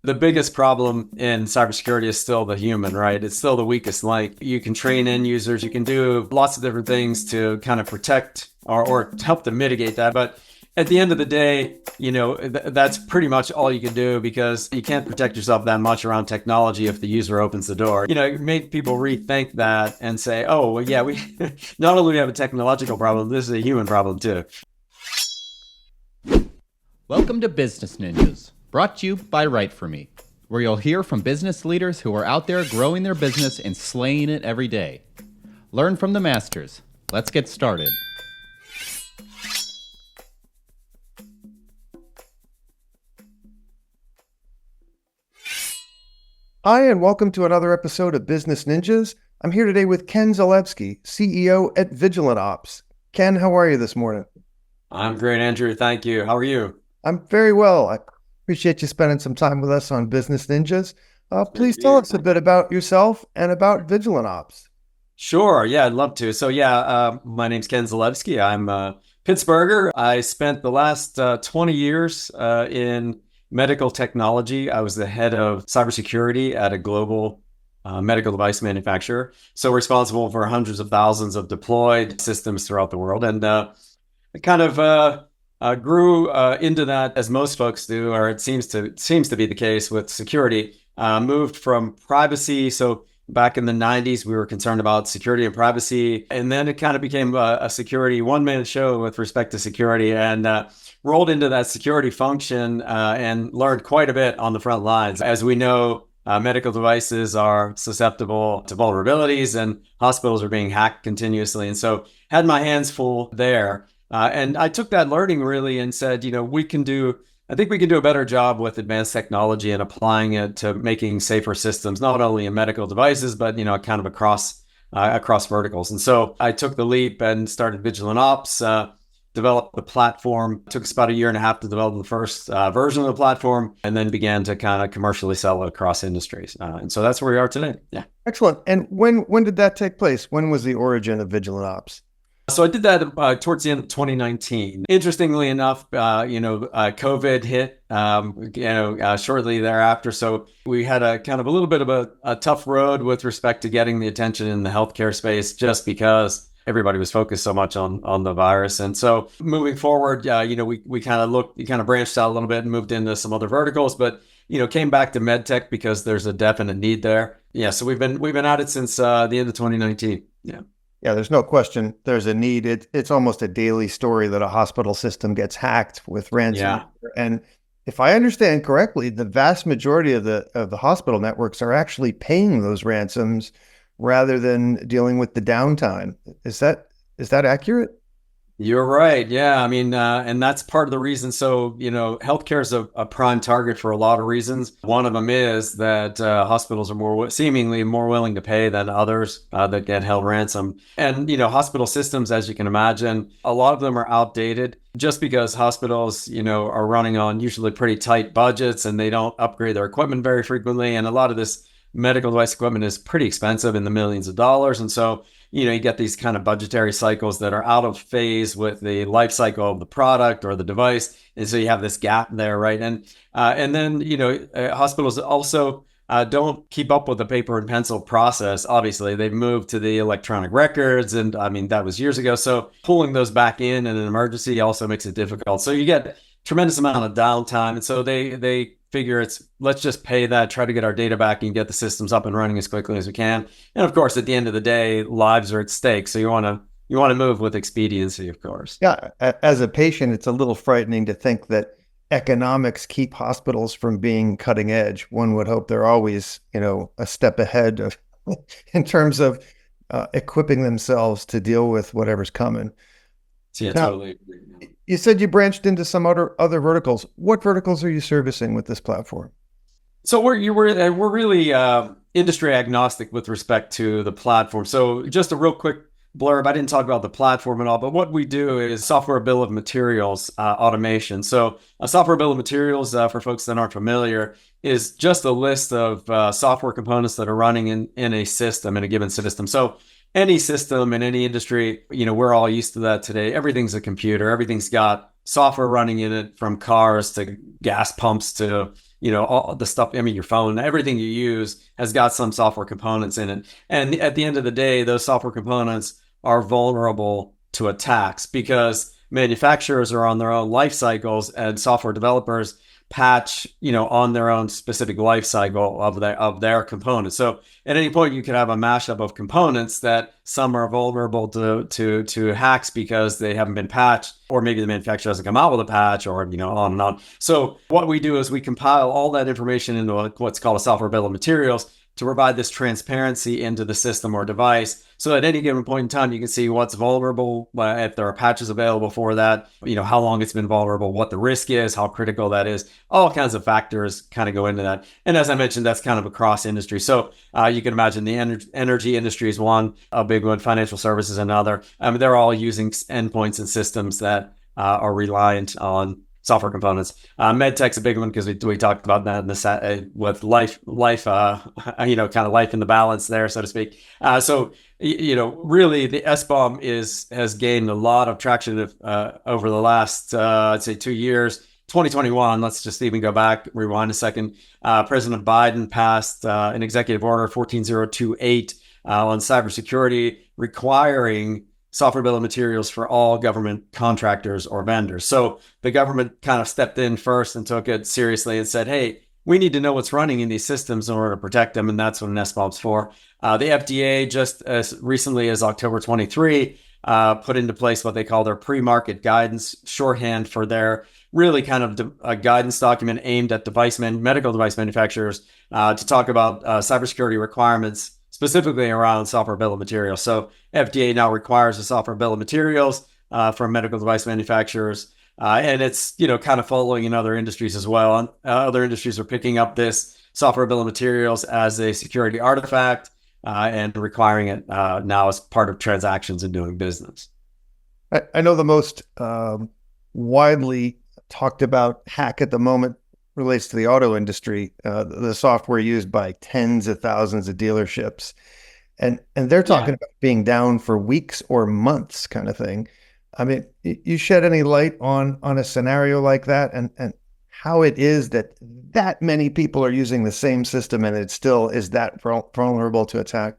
The biggest problem in cybersecurity is still the human, right? It's still the weakest link. You can train end users, you can do lots of different things to kind of protect or help to mitigate that. But at the end of the day, that's pretty much all you can do because you can't protect yourself that much around technology if the user opens the door. It made people rethink that and say, oh, well, yeah, we not only do we have a technological problem, this is a human problem too. Welcome to Business Ninjas, brought to you by WriteForMe, where you'll hear from business leaders who are out there growing their business and slaying it every day. Learn from the masters. Let's get started. Hi, and welcome to another episode of Business Ninjas. I'm here today with Ken Zalevsky, CEO at Vigilant Ops. Ken, how are you this morning? I'm great, Andrew. Thank you. How are you? I'm very well. I appreciate you spending some time with us on Business Ninjas. Please tell us a bit about yourself and about Vigilant Ops. Sure. Yeah, I'd love to. So my name's Ken Zalevsky. I'm a Pittsburgher. I spent the last 20 years in medical technology. I was the head of cybersecurity at a global medical device manufacturer. So responsible for hundreds of thousands of deployed systems throughout the world. And I kind of grew into that, as most folks do, or it seems to be the case with security. Moved from privacy. So back in the 90s, we were concerned about security and privacy. And then it kind of became a security one-man show with respect to security, and rolled into that security function and learned quite a bit on the front lines. As we know, medical devices are susceptible to vulnerabilities and hospitals are being hacked continuously. And so had my hands full there. And I took that learning really and said, I think we can do a better job with advanced technology and applying it to making safer systems, not only in medical devices, but, kind of across verticals. And so I took the leap and started Vigilant Ops, developed the platform. It took us about a year and a half to develop the first version of the platform, and then began to kind of commercially sell it across industries. And so that's where we are today. Yeah. Excellent. And when did that take place? When was the origin of Vigilant Ops? So I did that towards the end of 2019. Interestingly enough, COVID hit, shortly thereafter. So we had a kind of a little bit of a tough road with respect to getting the attention in the healthcare space, just because everybody was focused so much on the virus. And so moving forward, we kind of branched out a little bit and moved into some other verticals, but came back to medtech because there's a definite need there. Yeah. So we've been at it since the end of 2019. Yeah. Yeah, there's no question there's a need. It's almost a daily story that a hospital system gets hacked with ransomware. Yeah. And if I understand correctly, the vast majority of the hospital networks are actually paying those ransoms rather than dealing with the downtime. Is that accurate? You're right. Yeah. I mean, and that's part of the reason. So, healthcare is a prime target for a lot of reasons. One of them is that hospitals are seemingly more willing to pay than others that get held ransom. And, hospital systems, as you can imagine, a lot of them are outdated just because hospitals, are running on usually pretty tight budgets and they don't upgrade their equipment very frequently. And a lot of this medical device equipment is pretty expensive, in the millions of dollars. And so, you get these kind of budgetary cycles that are out of phase with the life cycle of the product or the device. And so you have this gap there, right? And then, hospitals also don't keep up with the paper and pencil process. Obviously, they've moved to the electronic records. And I mean, that was years ago. So pulling those back in an emergency also makes it difficult. So you get tremendous amount of downtime. And so they figure let's just pay that, try to get our data back and get the systems up and running as quickly as we can. And of course, at the end of the day, lives are at stake. So you want to move with expediency, of course. Yeah. As a patient, it's a little frightening to think that economics keep hospitals from being cutting edge. One would hope they're always, a step ahead of in terms of equipping themselves to deal with whatever's coming. Yeah, now, totally agree. You said you branched into some other verticals. What verticals are you servicing with this platform? So we're really industry agnostic with respect to the platform. So just a real quick blurb. I didn't talk about the platform at all, but what we do is software bill of materials automation. So a software bill of materials, for folks that aren't familiar, is just a list of software components that are running in a system, in a given system. So any system in any industry, we're all used to that today. Everything's a computer. Everything's got software running in it, from cars to gas pumps to, all the stuff. I mean, your phone, everything you use has got some software components in it. And at the end of the day, those software components are vulnerable to attacks because manufacturers are on their own life cycles and software developers patch, on their own specific life cycle of their components. So at any point, you could have a mashup of components that some are vulnerable to hacks because they haven't been patched, or maybe the manufacturer doesn't come out with a patch, or on and on. So what we do is we compile all that information into what's called a software bill of materials to provide this transparency into the system or device. So at any given point in time, you can see what's vulnerable, if there are patches available for that, how long it's been vulnerable, what the risk is, how critical that is. All kinds of factors kind of go into that. And as I mentioned, that's kind of across industry. So you can imagine the energy industry is one, a big one, financial services another. They're all using endpoints and systems that are reliant on software components. MedTech's a big one because we talked about that in the with life, kind of life in the balance there, so to speak. So really the SBOM has gained a lot of traction over the last, I'd say 2 years. 2021, let's just even go back, rewind a second. President Biden passed an executive order 14028 on cybersecurity requiring software bill of materials for all government contractors or vendors. So the government kind of stepped in first and took it seriously and said, hey, we need to know what's running in these systems in order to protect them. And that's what an SBOM's for. The FDA, just as recently as October 23, put into place what they call their pre-market guidance, shorthand for their really kind of a guidance document aimed at medical device manufacturers to talk about cybersecurity requirements, specifically around software bill of materials. So FDA now requires a software bill of materials from medical device manufacturers. And it's, kind of following in other industries as well. And, other industries are picking up this software bill of materials as a security artifact and requiring it now as part of transactions and doing business. I know the most widely talked about hack at the moment relates to the auto industry, the software used by tens of thousands of dealerships. And they're talking about being down for weeks or months kind of thing. I mean, you shed any light on a scenario like that and how it is that many people are using the same system and it still is that vulnerable to attack?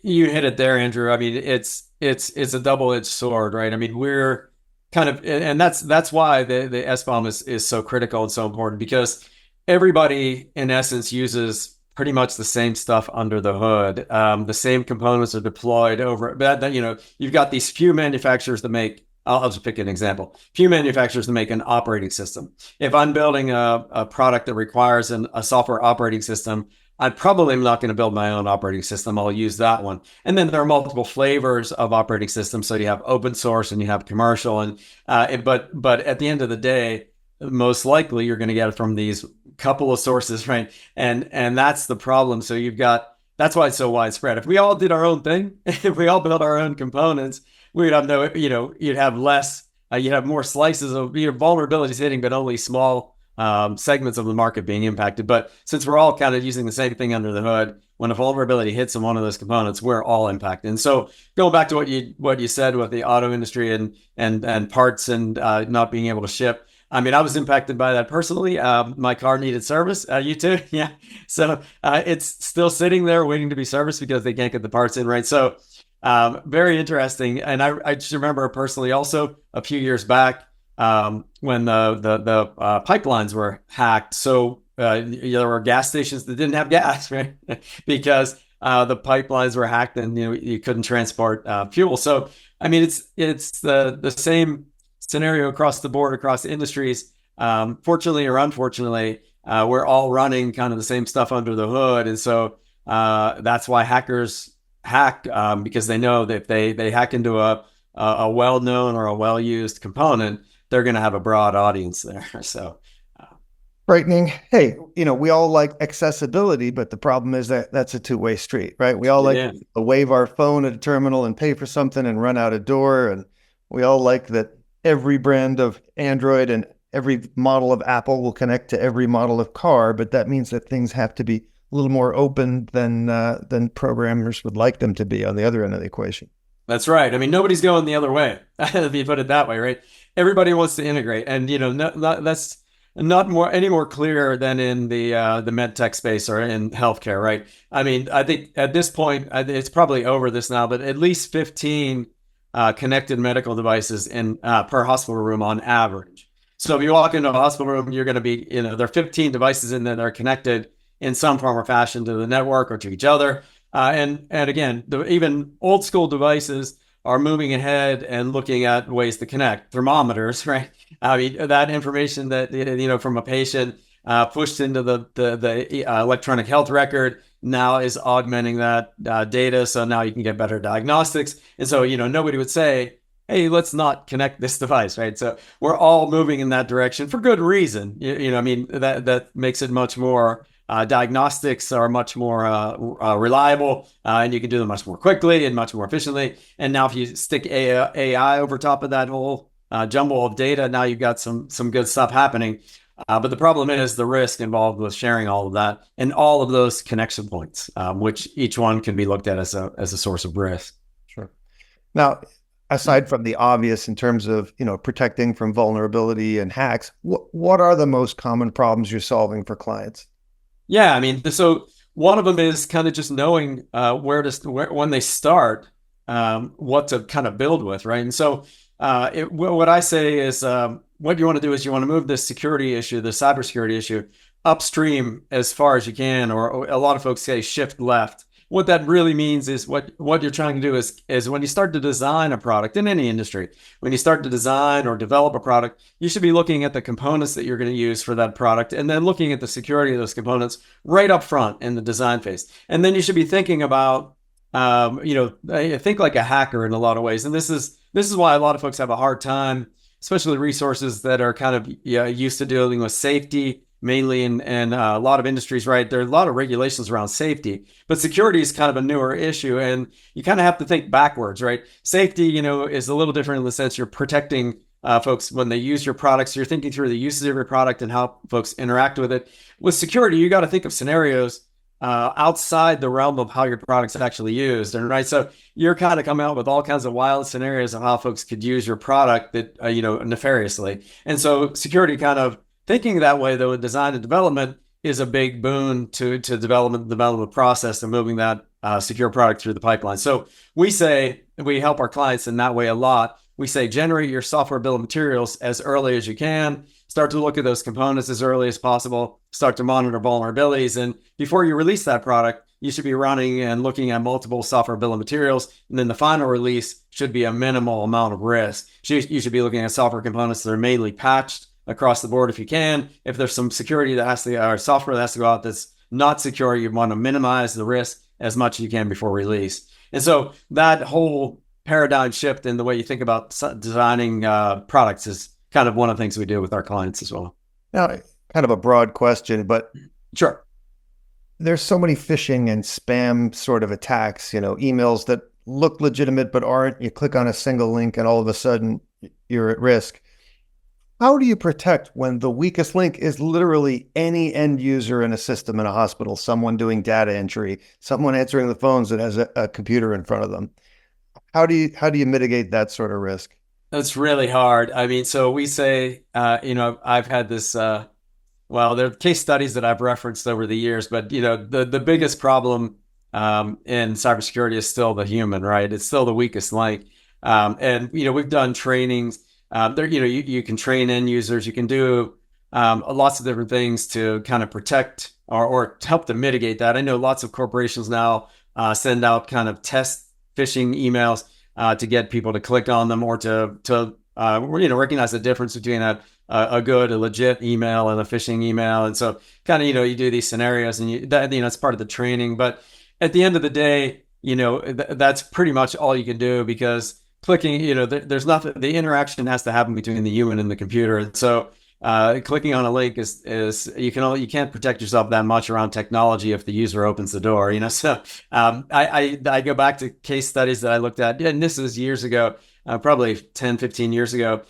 You hit it there, Andrew. I mean, it's a double-edged sword, right? I mean, we're kind of, and that's why the SBOM is so critical and so important, because everybody in essence uses pretty much the same stuff under the hood. The same components are deployed over, but you've got these few manufacturers that make, I'll just pick an example, few manufacturers that make an operating system. If I'm building a product that requires a software operating system, I probably am not going to build my own operating system. I'll use that one. And then there are multiple flavors of operating systems. So you have open source and you have commercial. And but at the end of the day, most likely you're going to get it from these couple of sources, right? And that's the problem. So that's why it's so widespread. If we all did our own thing, if we all built our own components, we'd have you'd have less, you'd have more slices of vulnerabilities hitting, but only small segments of the market being impacted. But since we're all kind of using the same thing under the hood, when a vulnerability hits in one of those components, we're all impacted. And so going back to what you said with the auto industry and parts and not being able to ship, I mean, I was impacted by that personally. My car needed service. You too? Yeah. So it's still sitting there waiting to be serviced because they can't get the parts in, right? So very interesting. And I just remember personally also a few years back, when the pipelines were hacked. So there were gas stations that didn't have gas, right? Because the pipelines were hacked and you couldn't transport fuel. So I mean, it's the same scenario across the board, across the industries. Fortunately or unfortunately, we're all running kind of the same stuff under the hood, and so that's why hackers hack, because they know that if they hack into a well-known or a well-used component, they're going to have a broad audience there. So frightening. Hey, we all like accessibility, but the problem is that that's a two-way street, right? We all like to wave our phone at a terminal and pay for something and run out a door. And we all like that every brand of Android and every model of Apple will connect to every model of car, but that means that things have to be a little more open than programmers would like them to be on the other end of the equation. That's right. I mean, nobody's going the other way. If you put it that way, right? Everybody wants to integrate, and that's not more any more clear than in the med tech space or in healthcare, right? I mean, I think at this point, it's probably over this now, but at least 15 connected medical devices in per hospital room on average. So if you walk into a hospital room, you're going to be, there are 15 devices in there that are connected in some form or fashion to the network or to each other. And again, even old school devices are moving ahead and looking at ways to connect thermometers, right? I mean, that information that, from a patient pushed into the electronic health record now is augmenting that data. So now you can get better diagnostics. And so, nobody would say, hey, let's not connect this device, right? So we're all moving in that direction for good reason. I mean, that makes it much more diagnostics are much more reliable, and you can do them much more quickly and much more efficiently. And now if you stick AI over top of that whole jumble of data, now you've got some good stuff happening. But the problem is the risk involved with sharing all of that and all of those connection points, which each one can be looked at as a source of risk. Sure. Now, aside from the obvious in terms of, protecting from vulnerability and hacks, what are the most common problems you're solving for clients? Yeah, I mean, so one of them is kind of just knowing when they start, what to kind of build with, right? And so what I say is what you want to do is you want to move this security issue, the cybersecurity issue, upstream as far as you can, or a lot of folks say shift left. What that really means is what you're trying to do is when you start to design a product in any industry, when you start to design or develop a product, you should be looking at the components that you're going to use for that product and then looking at the security of those components right up front in the design phase. And then you should be thinking about, I think like a hacker in a lot of ways. And this is why a lot of folks have a hard time, especially resources that are kind of used to dealing with safety, mainly in a lot of industries, right? There are a lot of regulations around safety, but security is kind of a newer issue. And you kind of have to think backwards, right? Safety, is a little different in the sense you're protecting folks when they use your products. So you're thinking through the uses of your product and how folks interact with it. With security, you got to think of scenarios outside the realm of how your product's actually used. And right, so you're kind of coming out with all kinds of wild scenarios of how folks could use your product that, nefariously. And so security kind of thinking that way, though, in design and development is a big boon to development process and moving that secure product through the pipeline. So we help our clients in that way a lot. We say generate your software bill of materials as early as you can. Start to look at those components as early as possible. Start to monitor vulnerabilities. And before you release that product, you should be running and looking at multiple software bill of materials. And then the final release should be a minimal amount of risk. You should be looking at software components that are mainly patched across the board if you can. If there's some security that has to, or software that has to go out that's not secure, you want to minimize the risk as much as you can before release. And so that whole paradigm shift in the way you think about designing products is kind of one of the things we do with our clients as well. Now, kind of a broad question, but sure. There's so many phishing and spam sort of attacks, emails that look legitimate but aren't. You click on a single link and all of a sudden you're at risk. How do you protect when the weakest link is literally any end user in a system in a hospital, someone doing data entry, someone answering the phones that has a computer in front of them? How do you mitigate that sort of risk? That's really hard. I mean, so we say, I've had this, there are case studies that I've referenced over the years, but, the biggest problem in cybersecurity is still the human, right? It's still the weakest link. And, we've done trainings there, you can train end users, you can do lots of different things to kind of protect or help to mitigate that. I know lots of corporations now send out kind of test phishing emails to get people to click on them or to recognize the difference between a legit email and a phishing email. And so kind of, you do these scenarios and it's part of the training. But at the end of the day, that's pretty much all you can do because clicking, there's nothing, the interaction has to happen between the human and the computer. And so clicking on a link is you can't protect yourself that much around technology if the user opens the door, So I go back to case studies that I looked at, and this is years ago, probably 10, 15 years ago,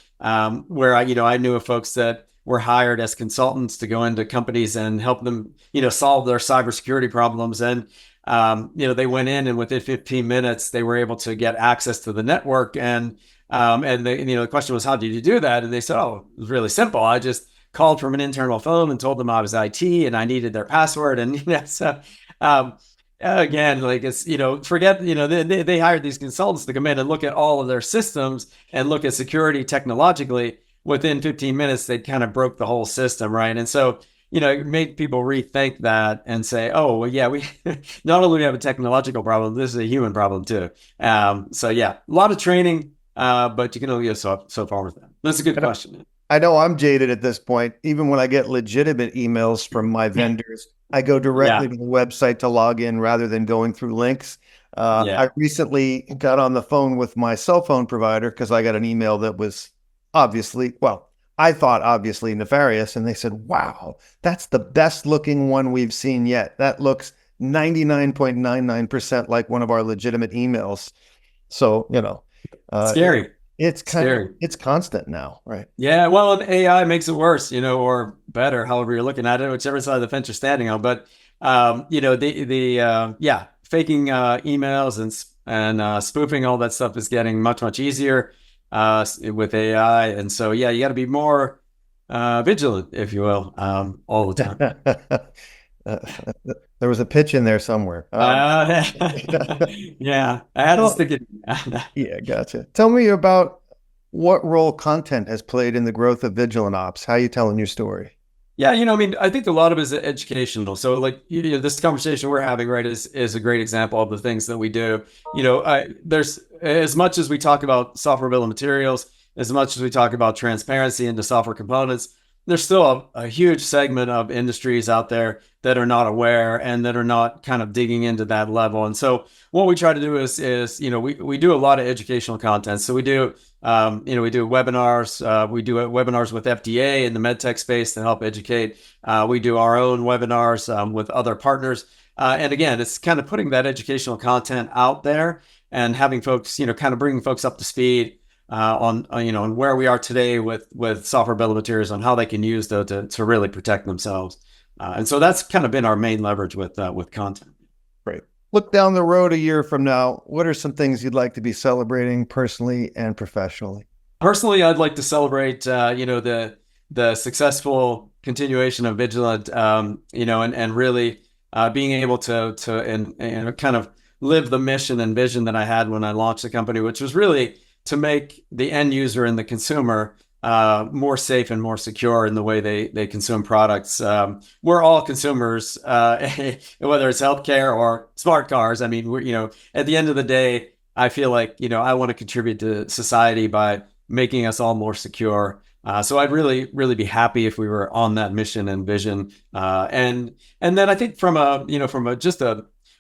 where I knew of folks that were hired as consultants to go into companies and help them, solve their cybersecurity problems. And they went in and within 15 minutes, they were able to get access to the network. And the question was, how did you do that? And they said, oh, it was really simple. I just called from an internal phone and told them I was IT and I needed their password. And so um, again, like it's, forget, they hired these consultants to come in and look at all of their systems and look at security technologically. Within 15 minutes, they kind of broke the whole system, right? And so, it made people rethink that and say, oh, well, yeah, we not only do we have a technological problem, this is a human problem too. So yeah, a lot of training, but you can only go so far with that. That's a good question. I know I'm jaded at this point. Even when I get legitimate emails from my vendors, I go directly to the website to log in rather than going through links. I recently got on the phone with my cell phone provider because I got an email that was obviously, well, I thought obviously nefarious. And they said, wow, that's the best looking one we've seen yet. That looks 99.99% like one of our legitimate emails. So, scary. It's it's constant now, right? Yeah, well, and AI makes it worse, or better, however you're looking at it, whichever side of the fence you're standing on. But faking emails and spoofing, all that stuff is getting much easier with AI, and so yeah, you got to be more vigilant, if you will, all the time. There was a pitch in there somewhere. Yeah, I had to stick it. Yeah, gotcha. Tell me about what role content has played in the growth of Vigilant Ops. How are you telling your story? Yeah, I think a lot of it is educational. So like, this conversation we're having, right, is a great example of the things that we do. There's, as much as we talk about software bill of materials, as much as we talk about transparency into software components, there's still a huge segment of industries out there that are not aware and that are not kind of digging into that level. And so what we try to do is we do a lot of educational content. So we do we do webinars. We do webinars with FDA in the medtech space to help educate. We do our own webinars with other partners. And again, it's kind of putting that educational content out there and having folks, kind of bringing folks up to speed on where we are today with software bill of materials, on how they can use those to really protect themselves. And so that's kind of been our main leverage with content. Great. Look down the road a year from now. What are some things you'd like to be celebrating personally and professionally? Personally, I'd like to celebrate, the successful continuation of Vigilant, and really being able to kind of live the mission and vision that I had when I launched the company, which was really to make the end user and the consumer more safe and more secure in the way they consume products. We're all consumers, whether it's healthcare or smart cars. I mean, at the end of the day, I feel like, I want to contribute to society by making us all more secure. So I'd really, really be happy if we were on that mission and vision. And then I think from a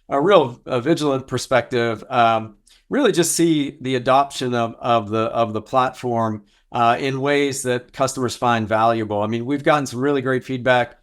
real vigilant perspective, really just see the adoption of the platform in ways that customers find valuable. I mean, we've gotten some really great feedback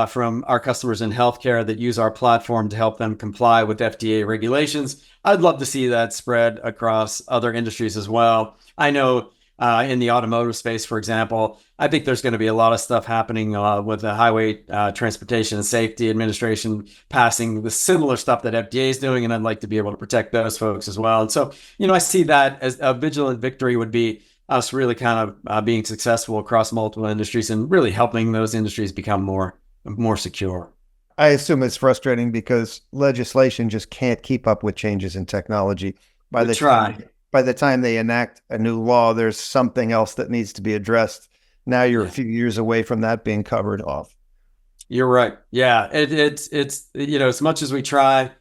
from our customers in healthcare that use our platform to help them comply with FDA regulations. I'd love to see that spread across other industries as well. I know in the automotive space, for example, I think there's going to be a lot of stuff happening with the Highway Transportation and Safety Administration passing the similar stuff that FDA is doing, and I'd like to be able to protect those folks as well. And so, I see that as a vigilant victory would be us really kind of being successful across multiple industries and really helping those industries become more secure. I assume it's frustrating because legislation just can't keep up with changes in technology. By the time they enact a new law, there's something else that needs to be addressed. Now you're a few years away from that being covered off. You're right. Yeah, it's as much as we try,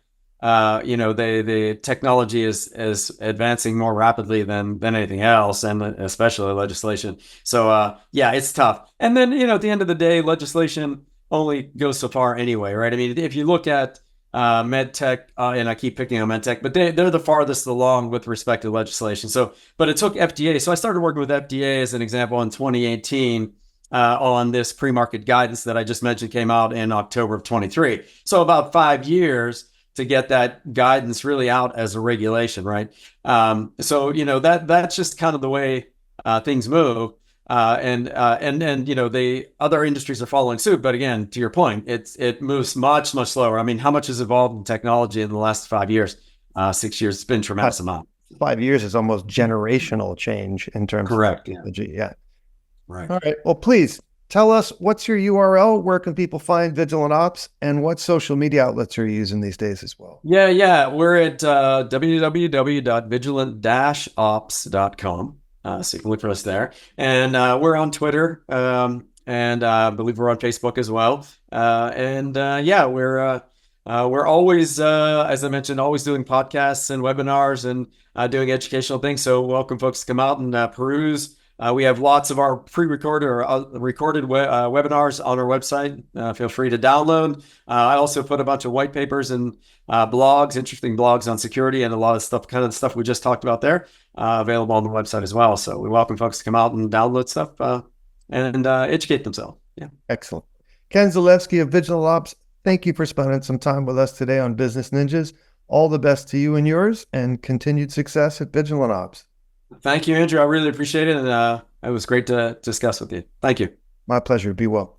the technology is advancing more rapidly than anything else, and especially legislation. So it's tough. And then at the end of the day, legislation only goes so far anyway, right? I mean, if you look at med tech, and I keep picking on med tech, but they're the farthest along with respect to legislation. So, but it took FDA. So I started working with FDA as an example in 2018 on this pre-market guidance that I just mentioned came out in October of 23. So about 5 years to get that guidance really out as a regulation, right? So that's just kind of the way things move. And the other industries are following suit. But again, to your point, it moves much slower. I mean, how much has evolved in technology in the last 5 years, 6 years? It's been a tremendous amount. 5 years is almost generational change in terms Correct, of technology. Yeah. Right. All right. Well, please Tell us, what's your URL? Where can people find Vigilant Ops, and what social media outlets are you using these days as well? Yeah. We're at www.vigilant-ops.com. So you can look for us there. And we're on Twitter, and I believe we're on Facebook as well. We're always, as I mentioned, always doing podcasts and webinars and doing educational things. So welcome folks to come out and peruse. We have lots of our pre-recorded or recorded webinars on our website. Feel free to download. I also put a bunch of white papers and blogs, interesting blogs on security, and a lot of stuff, kind of stuff we just talked about there, available on the website as well. So we welcome folks to come out and download stuff and educate themselves. Yeah. Excellent. Ken Zalevsky of Vigilant Ops, thank you for spending some time with us today on Business Ninjas. All the best to you and yours, and continued success at Vigilant Ops. Thank you, Andrew. I really appreciate it. And it was great to discuss with you. Thank you. My pleasure. Be well.